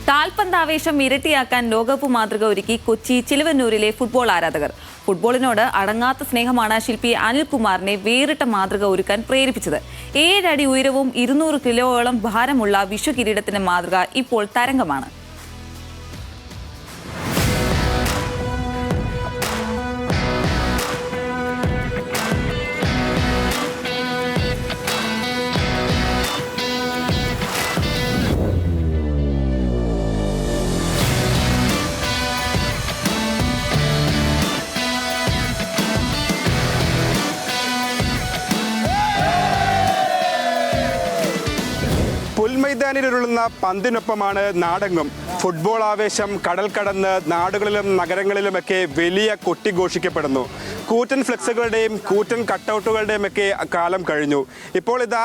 കാൽപന്താവേശം ഇരട്ടിയാക്കാൻ ലോകകപ്പ് മാതൃക ഒരുക്കി കൊച്ചി ചിലവന്നൂരിലെ ഫുട്ബോൾ ആരാധകർ. ഫുട്ബോളിനോട് അടങ്ങാത്ത സ്നേഹമാണ് ശില്പി അനിൽകുമാറിനെ വേറിട്ട മാതൃക ഒരുക്കാൻ പ്രേരിപ്പിച്ചത്. 7 അടി ഉയരവും 200 കിലോയോളം ഭാരമുള്ള വിഷു കിരീടത്തിന്റെ മാതൃക ഇപ്പോൾ തരംഗമാണ്. പുൽമൈതാനിലുരുളുന്ന പന്തിനൊപ്പമാണ് നാടെങ്ങും. ഫുട്ബോൾ ആവേശം കടൽ കടന്ന് നാടുകളിലും നഗരങ്ങളിലുമൊക്കെ വലിയ കൊട്ടിഘോഷിക്കപ്പെടുന്നു. കൂറ്റൻ ഫ്ലെക്സുകളുടെയും കൂറ്റൻ കട്ടൗട്ടുകളുടെയും ഒക്കെ കാലം കഴിഞ്ഞു. ഇപ്പോൾ ഇതാ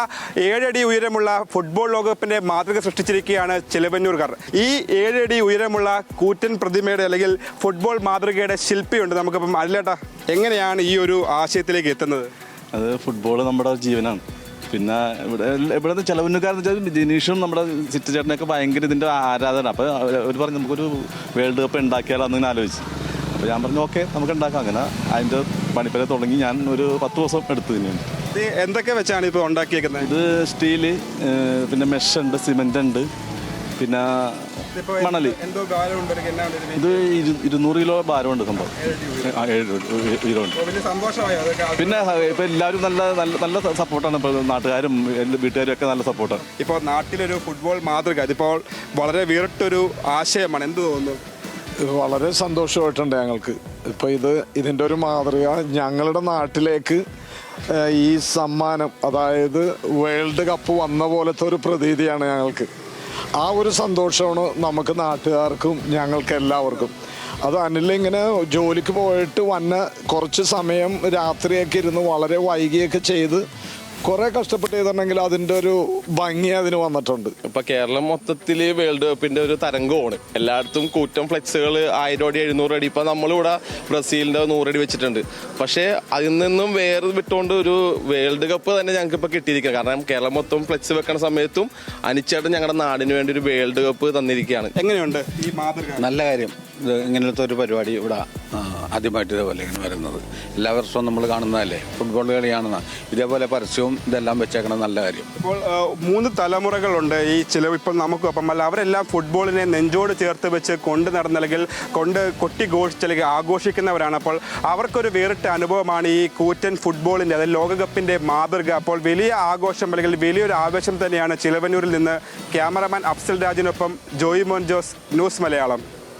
7 അടി ഉയരമുള്ള ഫുട്ബോൾ ലോകകപ്പിന്റെ മാതൃക സൃഷ്ടിച്ചിരിക്കുകയാണ് ചിലവന്നൂർക്കാർ. ഈ 7 അടി ഉയരമുള്ള കൂറ്റൻ പ്രതിമയുടെ അല്ലെങ്കിൽ ഫുട്ബോൾ മാതൃകയുടെ ശില്പിയുണ്ട് നമുക്കിപ്പം. അല്ലേട്ടാ, എങ്ങനെയാണ് ഈ ഒരു ആശയത്തിലേക്ക് എത്തുന്നത്? അത് ഫുട്ബോൾ നമ്മുടെ ജീവനാണ്. പിന്നെ ഇവിടുത്തെ ചിലവന്നുകാരെന്ന് വെച്ചാൽ ദിനീഷും നമ്മുടെ സിറ്റ് ചേട്ടനൊക്കെ ഭയങ്കര ഇതിൻ്റെ ആരാധന. അപ്പോൾ അവർ പറഞ്ഞു നമുക്കൊരു വേൾഡ് കപ്പ് ഉണ്ടാക്കിയാലോ എന്നിങ്ങനെ ആലോചിച്ചു. അപ്പോൾ ഞാൻ പറഞ്ഞു ഓക്കെ നമുക്ക് ഉണ്ടാക്കാം. അങ്ങനെ അതിൻ്റെ പണിപ്പര തുടങ്ങി ഞാൻ ഒരു 10 ദിവസം എടുത്തു തന്നെയാണ്. എന്തൊക്കെ വെച്ചാണ് ഇപ്പോൾ ഉണ്ടാക്കിയേക്കുന്നത്? ഇത് സ്റ്റീല്, പിന്നെ മെഷ് ഉണ്ട്, സിമെൻ്റ് ഉണ്ട്, പിന്നെ മണല്. ഇത് 200 കിലോ ഭാരമുണ്ട് സംഭവം. 7 കിലോ ഉണ്ട്. പിന്നെ ഇപ്പം എല്ലാവരും നല്ല സപ്പോർട്ടാണ്. ഇപ്പോൾ നാട്ടുകാരും വീട്ടുകാരും ഒക്കെ നല്ല സപ്പോർട്ടാണ്. ഇപ്പോൾ നാട്ടിലൊരു ഫുട്ബോൾ മാതൃക അതിപ്പോൾ വളരെ വേറിട്ടൊരു ആശയമാണ്. എന്ത് തോന്നുന്നു? വളരെ സന്തോഷമായിട്ടുണ്ട് ഞങ്ങൾക്ക്. ഇപ്പോൾ ഇതിൻ്റെ ഒരു മാതൃക ഞങ്ങളുടെ നാട്ടിലേക്ക് ഈ സമ്മാനം, അതായത് വേൾഡ് കപ്പ് വന്ന പോലത്തെ ഒരു പ്രതീതിയാണ് ഞങ്ങൾക്ക്. ആ ഒരു സന്തോഷമാണ് നമുക്ക് നാട്ടുകാർക്കും ഞങ്ങൾക്ക് എല്ലാവർക്കും. അത് അനിലിങ്ങനെ ജോലിക്ക് പോയിട്ട് വന്ന കുറച്ച് സമയം രാത്രിയൊക്കെ ഇരുന്ന് വളരെ വൈകിയൊക്കെ ചെയ്ത് കുറേ കഷ്ടപ്പെട്ട് ചെയ്തിട്ടുണ്ടെങ്കിൽ അതിൻ്റെ ഒരു ഭംഗി അതിന് വന്നിട്ടുണ്ട്. ഇപ്പം കേരളം മൊത്തത്തിൽ വേൾഡ് കപ്പിൻ്റെ ഒരു തരംഗമാണ്. എല്ലായിടത്തും കൂറ്റൻ ഫ്ലെക്സുകൾ 1000 അടി 700 അടി. ഇപ്പം നമ്മളിവിടെ ബ്രസീലിൻ്റെ 100 അടി വെച്ചിട്ടുണ്ട്. പക്ഷേ അതിൽ നിന്നും വേറെ വിട്ടുകൊണ്ട് ഒരു വേൾഡ് കപ്പ് തന്നെ ഞങ്ങൾക്ക് ഇപ്പോൾ കിട്ടിയിരിക്കുക. കാരണം കേരളം മൊത്തം ഫ്ലെക്സ് വെക്കുന്ന സമയത്തും അനിച്ചേട്ടൻ ഞങ്ങളുടെ നാടിന് വേണ്ടി ഒരു വേൾഡ് കപ്പ് തന്നിരിക്കുകയാണ്. എങ്ങനെയുണ്ട് ഈ മാതൃക? നല്ല കാര്യം. ഇങ്ങനത്തെ ഒരു പരിപാടി ഇവിടെ ആദ്യമായിട്ട് ഇതേപോലെ ഇങ്ങനെ വരുന്നത്. എല്ലാ വർഷവും നമ്മൾ കാണുന്നതല്ലേ, ഫുട്ബോൾ കളി കാണുന്ന ഇതേപോലെ പരസ്യവും ഇതെല്ലാം വെച്ചേക്കണം. നല്ല കാര്യം. ഇപ്പോൾ 3 തലമുറകളുണ്ട് ഈ ചിലവ് ഇപ്പോൾ നമുക്കൊപ്പം. അല്ല, അവരെല്ലാം ഫുട്ബോളിനെ നെഞ്ചോട് ചേർത്ത് വെച്ച് കൊണ്ട് നടന്ന അല്ലെങ്കിൽ കൊട്ടി ഘോഷിച്ചല്ലെങ്കിൽ ആഘോഷിക്കുന്നവരാണ്. അപ്പോൾ അവർക്കൊരു വേറിട്ട അനുഭവമാണ് ഈ കൂറ്റൻ ഫുട്ബോളിൻ്റെ അതായത് ലോകകപ്പിൻ്റെ മാതൃക. അപ്പോൾ വലിയ ആഘോഷം അല്ലെങ്കിൽ വലിയൊരു ആവേശം തന്നെയാണ് ചിലവന്നൂരിൽ നിന്ന്. ക്യാമറമാൻ അഫ്സൽ രാജിനൊപ്പം ജോയി മോൻ ജോസ്, ന്യൂസ് മലയാളം.